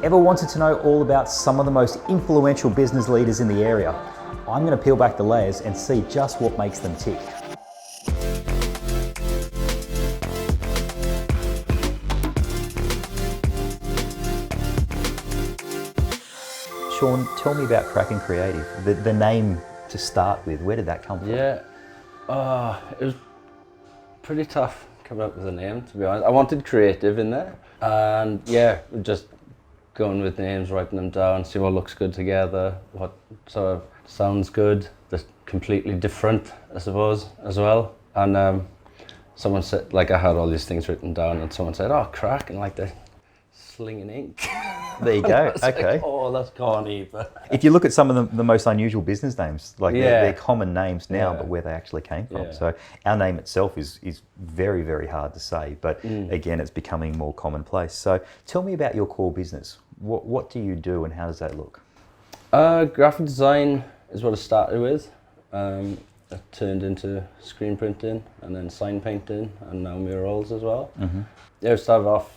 Ever wanted to know all about some of the most influential business leaders in the area? I'm going to peel back the layers and see just what makes them tick. Sean, tell me about Kraken Kreative. The name to start with, where did that come from? Yeah, it was pretty tough coming up with a name, to be honest. I wanted creative in there, and yeah, just going with names, writing them down, see what looks good together, what sort of sounds good, just completely different, I suppose, as well. And someone said, like, I had all these things written down, and someone said, "Oh, Kraken, like the slinging ink." There you go. Okay. Like, oh, that's corny. But if you look at some of the most unusual business names, like yeah, they're common names now, but where they actually came from. Yeah. So our name itself is very, very hard to say, but again, it's becoming more commonplace. So tell me about your core business. What do you do and how does that look? Graphic design is what I started with. It turned into screen printing and then sign painting and now murals as well. Mm-hmm. Yeah, I started off,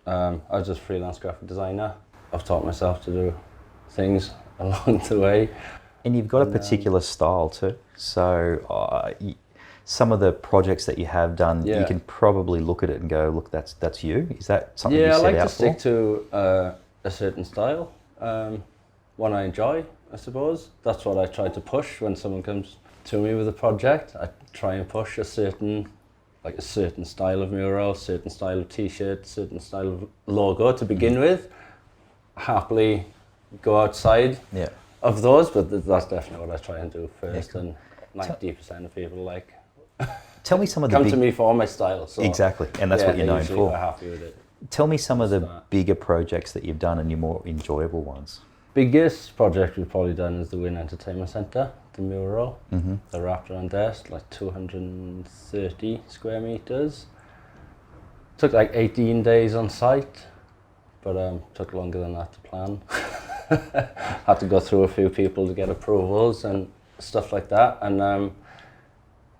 I was just a freelance graphic designer. I've taught myself to do things along the way. And you've got a particular style too. So some of the projects that you have done, you can probably look at it and go, look, that's you. Is that something you set out for? Yeah, I like to stick to a certain style. One I enjoy, I suppose. That's what I try to push when someone comes to me with a project. I try and push a certain style of mural, certain style of t-shirt, certain style of logo to begin with. Happily go outside of those, but that's definitely what I try and do first. And 90% of people like tell me some of the come to me for my style. So exactly, and that's what you're known for. Quite happy with it. Tell me some of the bigger projects that you've done and your more enjoyable ones. Biggest project we've probably done is the Wynn Entertainment Centre, the mural. Mm-hmm. The wrapped around there, like 230 square meters. Took like 18 days on site, but took longer than that to plan. Had to go through a few people to get approvals and stuff like that. And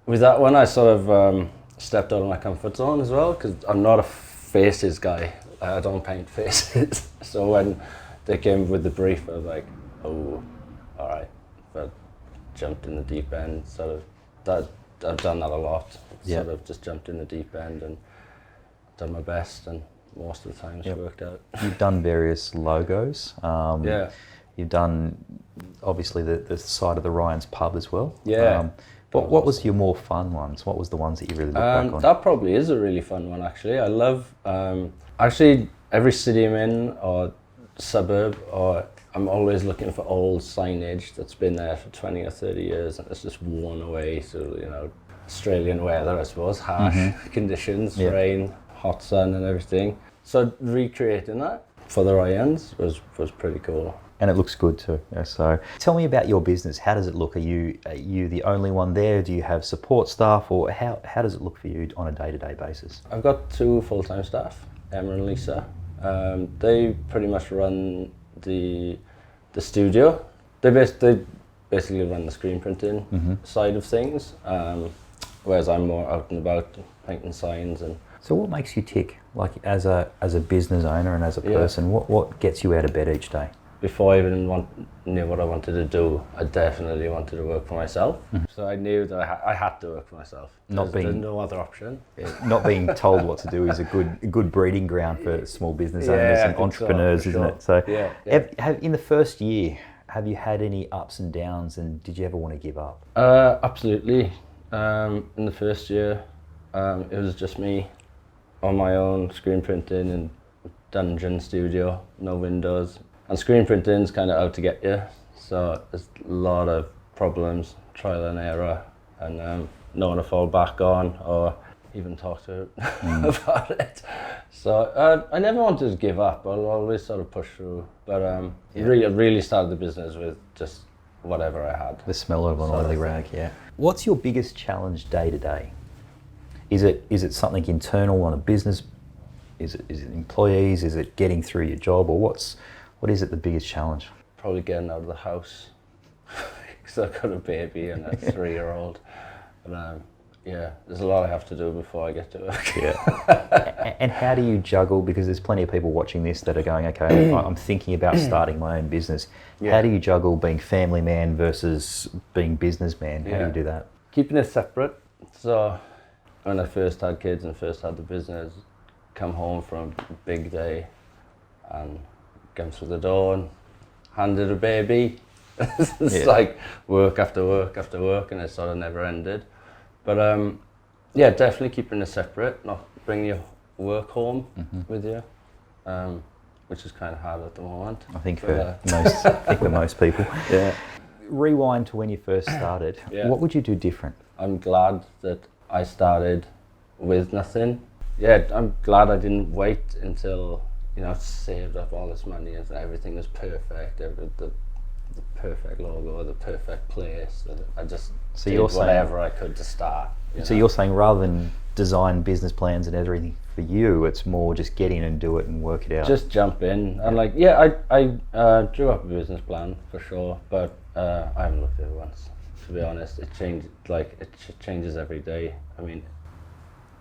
with that one, I sort of stepped out of my comfort zone as well, because I'm not a faces guy. I don't paint faces. So when they came with the brief, I was like, oh, all right. But jumped in the deep end, sort of, I've done that a lot. Sort of just jumped in the deep end and done my best, and most of the time it's worked out. You've done various logos. You've done, obviously, the side of the Ryan's pub as well. Yeah. What was your more fun ones? What was the ones that you really look back on? That probably is a really fun one, actually. I love, actually, every city I'm in, or suburb, or I'm always looking for old signage that's been there for 20 or 30 years and it's just worn away through, Australian weather, I suppose, harsh conditions, rain, hot sun and everything. So recreating that for the Ryans was pretty cool. And it looks good too. So tell me about your business. How does it look? Are you the only one there? Do you have support staff, or how does it look for you on a day-to-day basis? I've got 2 full-time staff, Emma and Lisa. They pretty much run the studio. They basically run the screen printing side of things, whereas I'm more out and about painting signs. And so what makes you tick, like as a business owner and as a person? What gets you out of bed each day? Before I even knew what I wanted to do, I definitely wanted to work for myself. Mm-hmm. So I knew that I had to work for myself. There's no other option. Not being told what to do is a good breeding ground for small business owners and entrepreneurs, isn't it? So in the first year, have you had any ups and downs, and did you ever want to give up? Absolutely. In the first year, it was just me on my own, screen printing in dungeon studio, no windows. And screen printing's kind of out to get you, so there's a lot of problems, trial and error, and no one to fall back on or even talk to about it. So I never wanted to give up. I'll always sort of push through, but really started the business with just whatever I had. The smell of an oily rag, What's your biggest challenge day to day? Is it something internal on a business? Is it employees? Is it getting through your job, or what is it the biggest challenge? Probably getting out of the house, because I've got a baby and a 3-year-old. And Yeah, there's a lot I have to do before I get to work. Yeah. And how do you juggle, because there's plenty of people watching this that are going, okay, I'm thinking about starting my own business. Yeah. How do you juggle being family man versus being businessman? How do you do that? Keeping it separate. So when I first had kids and first had the business, come home from a big day and come through the door and handed a baby. It's like work after work after work, and it sort of never ended. But yeah, definitely keeping it separate, not bring your work home with you, which is kind of hard at the moment. I think for most people. Yeah. Rewind to when you first started. Yeah. What would you do different? I'm glad that I started with nothing. Yeah, I'm glad I didn't wait until, you know, saved up all this money and everything was perfect. The perfect logo, the perfect place. I just did whatever I could to start. So you're saying rather than design business plans and everything for you, it's more just get in and do it and work it out. Just jump in. And like, yeah, I drew up a business plan for sure, but I haven't looked at it once. To be honest, it changes every day. I mean,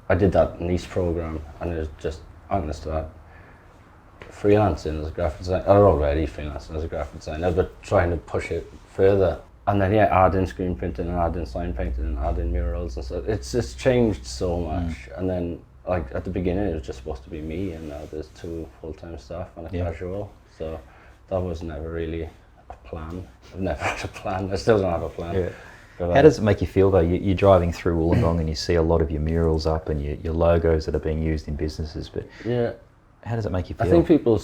I did that niche program, and it was just, I'm going to start freelancing as a graphic designer. I'm already freelancing as a graphic designer, but trying to push it further. And then, yeah, add in screen printing and add in sign painting and add in murals and stuff. It's just changed so much. And then, like, at the beginning, it was just supposed to be me, and now there's 2 full-time staff and a casual. So that was never really a plan. I've never had a plan. I still don't have a plan. Yeah. But, how does it make you feel, though? You're driving through Wollongong and you see a lot of your murals up and your logos that are being used in businesses, but yeah, how does it make you feel? I think people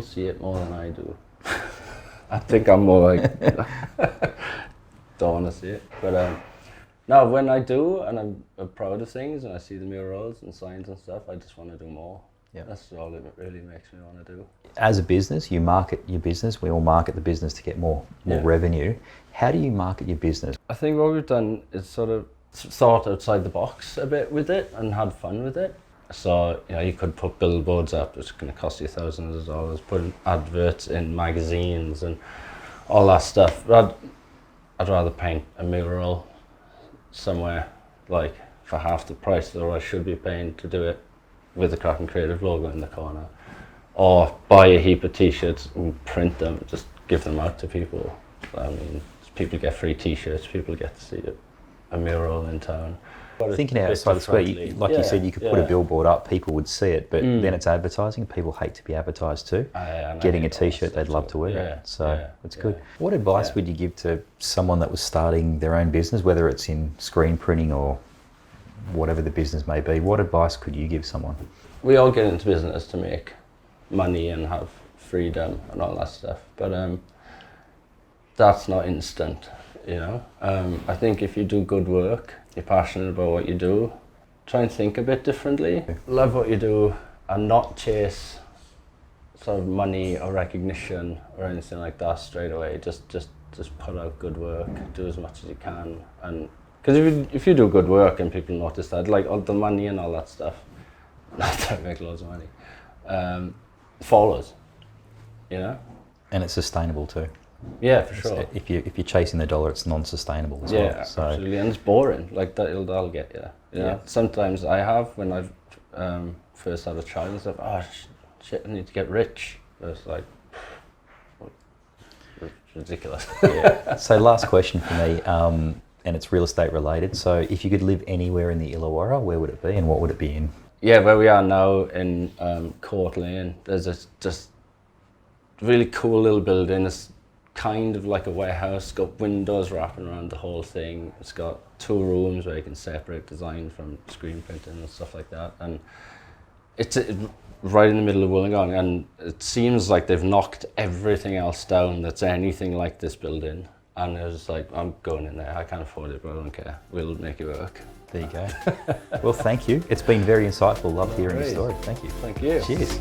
see it more than I do. I think I'm more like, don't want to see it. But no, when I do, and I'm proud of things, and I see the murals and signs and stuff, I just want to do more. Yeah. That's all it really makes me want to do. As a business, you market your business. We all market the business to get more revenue. How do you market your business? I think what we've done is sort of thought outside the box a bit with it and had fun with it. So, you know, you could put billboards up, which is going to cost you thousands of dollars, put adverts in magazines and all that stuff. But I'd rather paint a mural somewhere, like, for half the price that I should be paying to do it with the Kraken Kreative logo in the corner. Or buy a heap of t-shirts and print them, just give them out to people. I mean, people get free t-shirts, people get to see a mural in town. Thinking outside the square, like you said, you could put a billboard up, people would see it, but then it's advertising. People hate to be advertised to. Getting a t-shirt, they'd love to wear it. So it's good. What advice would you give to someone that was starting their own business, whether it's in screen printing or whatever the business may be? What advice could you give someone? We all get into business to make money and have freedom and all that stuff, but that's not instant, you know. I think if you do good work, you're passionate about what you do, try and think a bit differently. Love what you do and not chase sort of money or recognition or anything like that straight away. Just put out good work, do as much as you can, and because if you do good work and people notice that, like all the money and all that stuff, not that I make loads of money, follows, you know. And it's sustainable too. Yeah, for sure. If you're chasing the dollar, it's non-sustainable as well. Yeah, so. Absolutely, and it's boring. Like that'll get you. You know? Sometimes I have when I've first had a child and stuff. Oh shit! I need to get rich. But it's like it's ridiculous. Yeah. So last question for me, and it's real estate related. So if you could live anywhere in the Illawarra, where would it be, and what would it be in? Yeah, where we are now in Court Lane. There's a just really cool little building. It's kind of like a warehouse, got windows wrapping around the whole thing. It's got 2 rooms where you can separate design from screen printing and stuff like that. And it's right in the middle of Wollongong, and it seems like they've knocked everything else down that's anything like this building. And it was like, I'm going in there. I can't afford it, but I don't care. We'll make it work. There you go. Well, thank you. It's been very insightful. Love hearing your story. Thank you. Thank you. Cheers.